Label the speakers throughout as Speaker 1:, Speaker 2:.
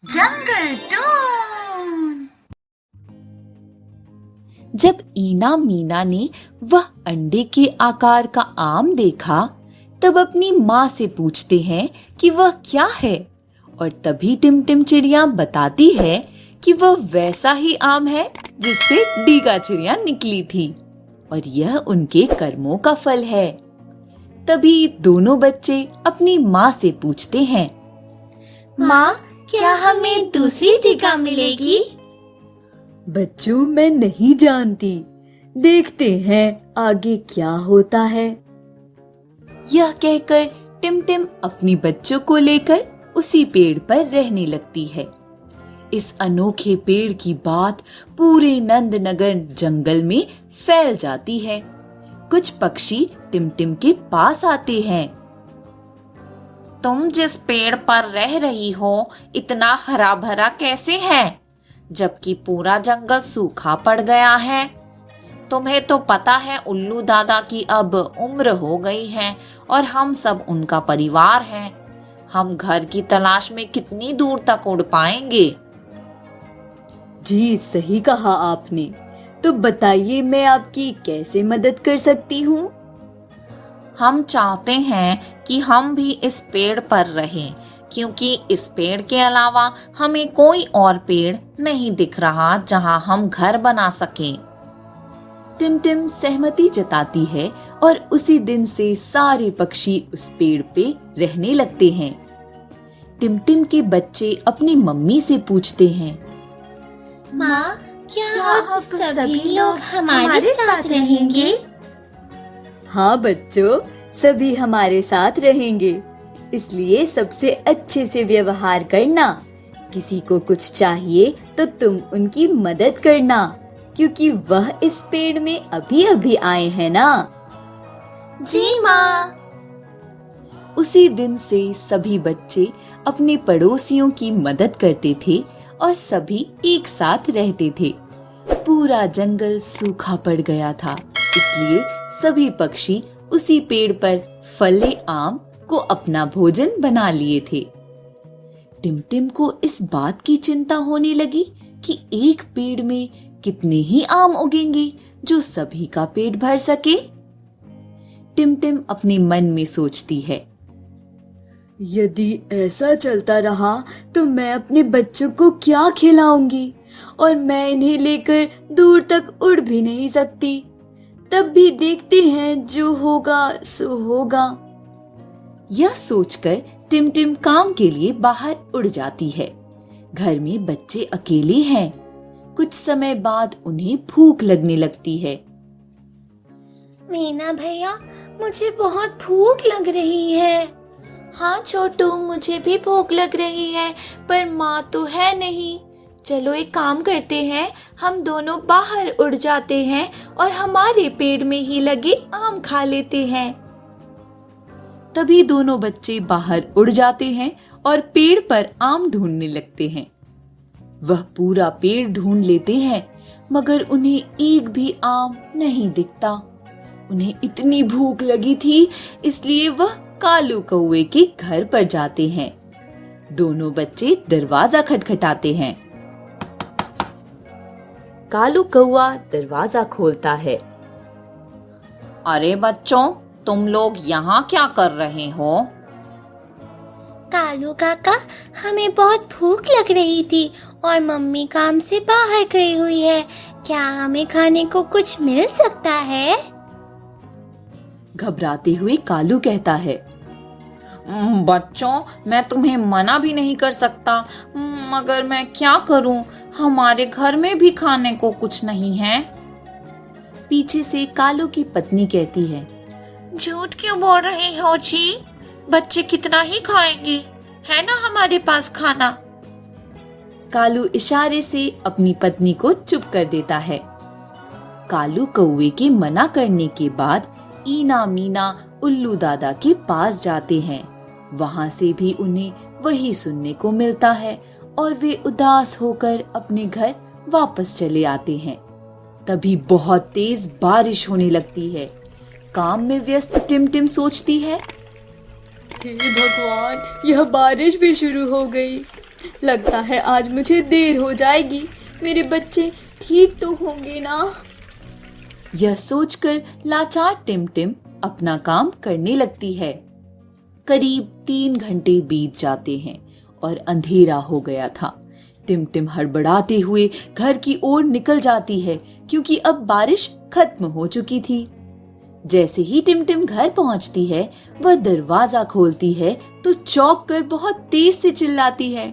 Speaker 1: जंगल twin.
Speaker 2: जब ईना मीना ने वह अंडे के आकार का आम देखा, तब अपनी माँ से पूछते हैं कि वह क्या है, और तभी टिमटिम चिड़िया बताती है कि वह वैसा ही आम है जिससे डीगा चिड़िया निकली थी, और यह उनके कर्मों का फल है। तभी दोनों बच्चे अपनी माँ से पूछते हैं,
Speaker 3: माँ, क्या हमें दूसरी टीका मिलेगी?
Speaker 2: बच्चों, मैं नहीं जानती, देखते हैं आगे क्या होता है। यह कहकर टिमटिम अपनी बच्चों को लेकर उसी पेड़ पर रहने लगती है। इस अनोखे पेड़ की बात पूरे नंदनगर जंगल में फैल जाती है। कुछ पक्षी टिमटिम के पास आते हैं।
Speaker 3: तुम जिस पेड़ पर रह रही हो इतना हरा भरा कैसे है, जबकि पूरा जंगल सूखा पड़ गया है? तुम्हें तो पता है उल्लू दादा की अब उम्र हो गई है और हम सब उनका परिवार हैं। हम घर की तलाश में कितनी दूर तक उड़ पाएंगे?
Speaker 2: जी, सही कहा आपने। तो बताइए, मैं आपकी कैसे मदद कर सकती हूँ?
Speaker 3: हम चाहते हैं कि हम भी इस पेड़ पर रहें, क्योंकि इस पेड़ के अलावा हमें कोई और पेड़ नहीं दिख रहा जहां हम घर बना सकें।
Speaker 2: टिमटिम सहमति जताती है और उसी दिन से सारे पक्षी उस पेड़ पे रहने लगते हैं। टिमटिम के बच्चे अपनी मम्मी से पूछते हैं,
Speaker 4: माँ, क्या अब सभी लोग हमारे साथ रहेंगे?
Speaker 2: हाँ बच्चों, सभी हमारे साथ रहेंगे, इसलिए सबसे अच्छे से व्यवहार करना। किसी को कुछ चाहिए तो तुम उनकी मदद करना, क्योंकि वह इस पेड़ में अभी अभी आए हैं ना।
Speaker 4: जी माँ।
Speaker 2: उसी दिन से सभी बच्चे अपने पड़ोसियों की मदद करते थे और सभी एक साथ रहते थे। पूरा जंगल सूखा पड़ गया था, इसलिए सभी पक्षी उसी पेड़ पर फले आम को अपना भोजन बना लिए थे। टिमटिम को इस बात की चिंता होने लगी कि एक पेड़ में कितने ही आम उगेंगे जो सभी का पेट भर सके। टिमटिम अपने मन में सोचती है, यदि ऐसा चलता रहा तो मैं अपने बच्चों को क्या खिलाऊंगी, और मैं इन्हें लेकर दूर तक उड़ भी नहीं सकती। तब भी देखते हैं, जो होगा सो होगा। यह सोचकर टिमटिम काम के लिए बाहर उड़ जाती है। घर में बच्चे अकेले हैं। कुछ समय बाद उन्हें भूख लगने लगती है।
Speaker 4: मीना भैया, मुझे बहुत भूख लग रही है। हाँ छोटू, मुझे भी भूख लग रही है, पर माँ तो है नहीं। चलो एक काम करते हैं, हम दोनों बाहर उड़ जाते हैं और हमारे पेड़ में ही लगे आम खा लेते हैं।
Speaker 2: तभी दोनों बच्चे बाहर उड़ जाते हैं और पेड़ पर आम ढूंढने लगते हैं। वह पूरा पेड़ ढूंढ लेते हैं, मगर उन्हें एक भी आम नहीं दिखता। उन्हें इतनी भूख लगी थी, इसलिए वह कालू कौवे के घर पर जाते हैं। दोनों बच्चे दरवाजा खटखटाते हैं। कालू कौवा दरवाजा खोलता है।
Speaker 3: अरे बच्चों, तुम लोग यहाँ क्या कर रहे हो?
Speaker 4: कालू काका, हमें बहुत भूख लग रही थी और मम्मी काम से बाहर गई हुई है। क्या हमें खाने को कुछ मिल सकता है?
Speaker 2: घबराते हुए कालू कहता है,
Speaker 3: बच्चों, मैं तुम्हें मना भी नहीं कर सकता, मगर मैं क्या करूं? हमारे घर में भी खाने को कुछ नहीं है।
Speaker 2: पीछे से कालू की पत्नी कहती है,
Speaker 4: झूठ क्यों बोल रहे हो जी? बच्चे कितना ही खाएंगे, है ना हमारे पास खाना।
Speaker 2: कालू इशारे से अपनी पत्नी को चुप कर देता है। कालू कौवे के मना करने के बाद ईना मीना उल्लू दादा के पास जाते हैं। वहां से भी उन्हें वही सुनने को मिलता है और वे उदास होकर अपने घर वापस चले आते हैं। तभी बहुत तेज बारिश होने लगती है। काम में व्यस्त टिमटिम सोचती है, हे भगवान, यह बारिश भी शुरू हो गई।
Speaker 4: लगता है आज मुझे देर हो जाएगी। मेरे बच्चे ठीक तो होंगे ना?
Speaker 2: यह सोचकर लाचार टिमटिम अपना काम करने लगती है। करीब 3 घंटे बीत जाते हैं और अंधेरा हो गया था। टिमटिम हड़बड़ाते हुए घर की ओर निकल जाती है क्योंकि अब बारिश खत्म हो चुकी थी। जैसे ही टिमटिम घर पहुंचती है, वह दरवाजा खोलती है तो चौंक कर बहुत तेज से चिल्लाती है,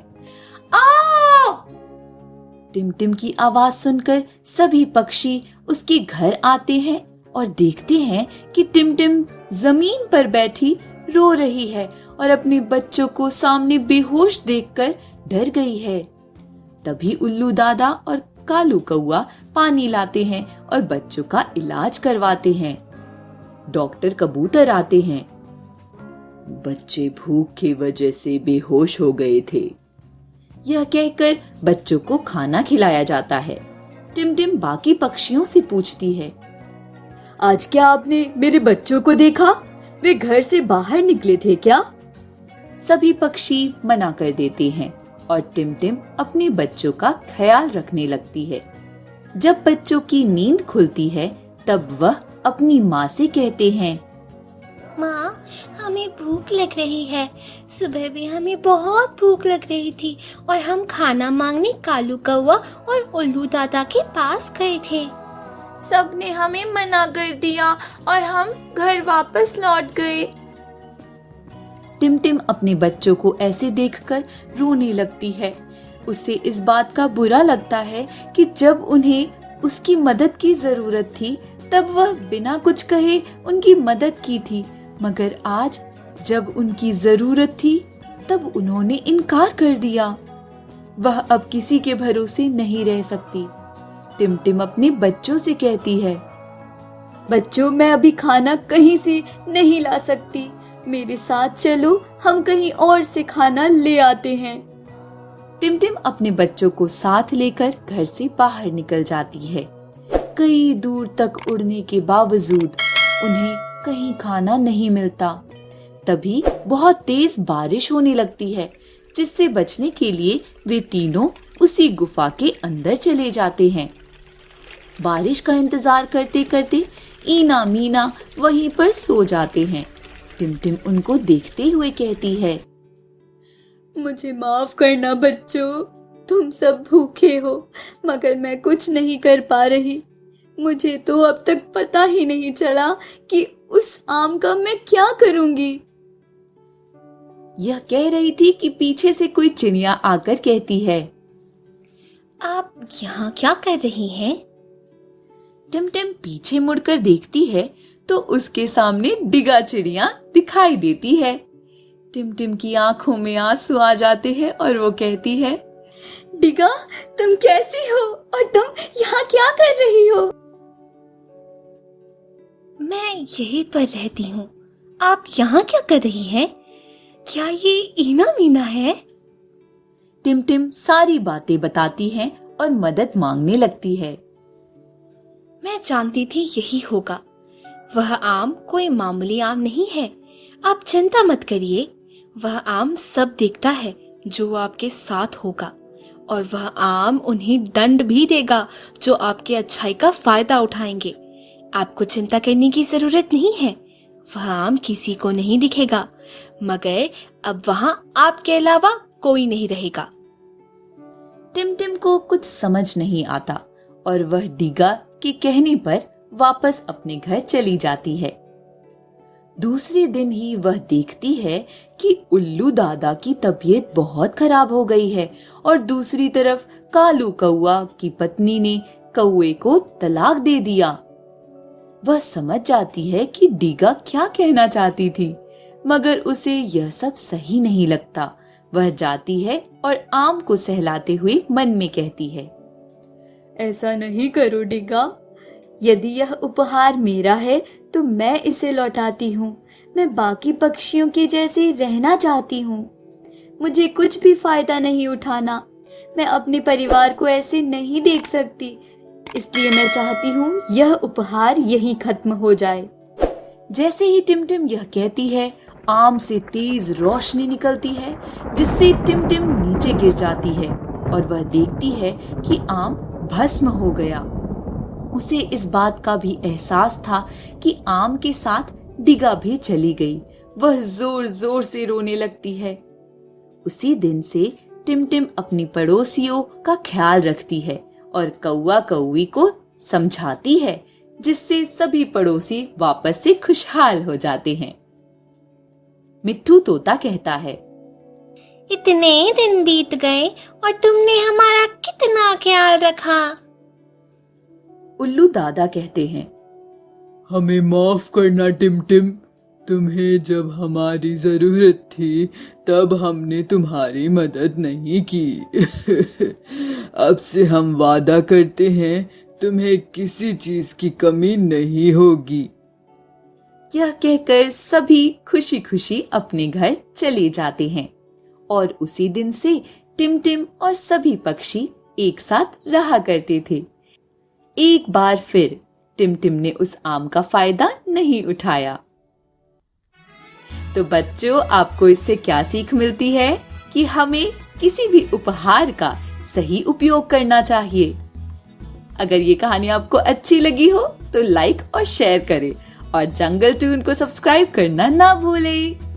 Speaker 2: आ! टिमटिम की आवाज सुनकर सभी पक्षी उसके घर आते हैं और देखते हैं कि टिमटिम जमीन पर बैठी रो रही है और अपने बच्चों को सामने बेहोश देखकर डर गई है। तभी उल्लू दादा और कालू कौआ पानी लाते हैं और बच्चों का इलाज करवाते हैं। डॉक्टर कबूतर आते हैं। बच्चे भूख की वजह से बेहोश हो गए थे। यह कहकर बच्चों को खाना खिलाया जाता है। टिमटिम बाकी पक्षियों से पूछती है, आज क्या आपने मेरे बच्चों को देखा? वे घर से बाहर निकले थे क्या? सभी पक्षी मना कर देते हैं और टिमटिम अपने बच्चों का ख्याल रखने लगती है। जब बच्चों की नींद खुलती है तब वह अपनी माँ से कहते हैं,
Speaker 4: माँ, हमें भूख लग रही है। सुबह भी हमें बहुत भूख लग रही थी और हम खाना मांगने कालू कौवा और उल्लू दादा के पास गए थे। सबने हमें मना कर दिया और हम घर वापस लौट गए।
Speaker 2: टिमटिम अपने बच्चों को ऐसे देखकर रोने लगती है। उसे इस बात का बुरा लगता है कि जब उन्हें उसकी मदद की जरूरत थी तब वह बिना कुछ कहे उनकी मदद की थी, मगर आज जब उनकी जरूरत थी तब उन्होंने इनकार कर दिया। वह अब किसी के भरोसे नहीं रह सकती। टिमटिम अपने बच्चों से कहती है, बच्चों, मैं अभी खाना कहीं से नहीं ला सकती। मेरे साथ चलो, हम कहीं और से खाना ले आते हैं। टिमटिम अपने बच्चों को साथ लेकर घर से बाहर निकल जाती है। कई दूर तक उड़ने के बावजूद उन्हें कहीं खाना नहीं मिलता। तभी बहुत तेज बारिश होने लगती है, जिससे बचने के लिए वे तीनों उसी गुफा के अंदर चले जाते हैं। बारिश का इंतजार करते करते ईना मीना वहीं पर सो जाते हैं। टिमटिम उनको देखते हुए कहती है, मुझे माफ करना बच्चों, तुम सब भूखे हो मगर मैं कुछ नहीं कर पा रही। मुझे तो अब तक पता ही नहीं चला कि उस आम का मैं क्या करूंगी। यह कह रही थी कि पीछे से कोई चिड़िया आकर कहती है,
Speaker 4: आप यहाँ क्या कर रही हैं?
Speaker 2: टिमटिम पीछे मुड़कर देखती है तो उसके सामने डिगा चिड़िया दिखाई देती है। टिमटिम की आंखों में आंसू आ जाते हैं और वो कहती है, डिगा, तुम कैसी हो और तुम यहाँ क्या कर रही हो?
Speaker 4: मैं यहीं पर रहती हूँ। आप यहाँ क्या कर रही हैं? क्या ये ईना मीना है?
Speaker 2: टिमटिम सारी बातें बताती है और मदद मांगने लगती है।
Speaker 4: मैं जानती थी यही होगा। वह आम कोई मामूली आम नहीं है। आप चिंता मत करिए। वह आम सब देखता है जो आपके साथ होगा, और वह आम उन्हें दंड भी देगा जो आपके अच्छाई का फायदा उठाएंगे। आपको चिंता करने की जरूरत नहीं है। वह आम किसी को नहीं दिखेगा, मगर अब वहां आपके अलावा कोई नहीं रहेगा।
Speaker 2: टिमटिम को कुछ समझ नहीं आता और वह डिगा के कहने पर वापस अपने घर चली जाती है। दूसरे दिन ही वह देखती है कि उल्लू दादा की तबीयत बहुत खराब हो गई है और दूसरी तरफ कालू कौआ की पत्नी ने कौए को तलाक दे दिया। वह समझ जाती है कि डिगा क्या कहना चाहती थी, मगर उसे यह सब सही नहीं लगता। वह जाती है और आम को सहलाते हुए मन में कहती है, ऐसा नहीं करो डिगा। यदि यह उपहार मेरा है तो मैं इसे लौटाती हूँ। मैं बाकी पक्षियों के जैसे रहना चाहती हूँ। मुझे कुछ भी फायदा नहीं उठाना। मैं अपने परिवार को ऐसे नहीं देख सकती, इसलिए मैं चाहती हूँ यह उपहार यहीं खत्म हो जाए। जैसे ही टिमटिम यह कहती है, आम से तेज रोशनी निकलती है जिससे टिमटिम नीचे गिर जाती है और वह देखती है कि आम भस्म हो गया। उसे इस बात का भी एहसास था कि आम के साथ डिगा भी चली गई। वह जोर जोर से रोने लगती है। उसी दिन से टिमटिम अपनी पड़ोसियों का ख्याल रखती है और कौवा कौवी को समझाती है, जिससे सभी पड़ोसी वापस से खुशहाल हो जाते हैं। मिट्ठू तोता कहता है,
Speaker 4: इतने दिन बीत गए और तुमने हमारा कितना ख्याल रखा।
Speaker 2: उल्लू दादा कहते हैं,
Speaker 5: हमें माफ करना टिमटिम, तुम्हें जब हमारी जरूरत थी तब हमने तुम्हारी मदद नहीं की। अब से हम वादा करते हैं तुम्हें किसी चीज की कमी नहीं होगी।
Speaker 2: यह कहकर सभी खुशी खुशी अपने घर चले जाते हैं और उसी दिन से टिमटिम और सभी पक्षी एक साथ रहा करते थे। एक बार फिर टिमटिम ने उस आम का फायदा नहीं उठाया। तो बच्चों, आपको इससे क्या सीख मिलती है कि हमें किसी भी उपहार का सही उपयोग करना चाहिए। अगर ये कहानी आपको अच्छी लगी हो तो लाइक और शेयर करें और जंगल टून को सब्सक्राइब करना ना भूलें।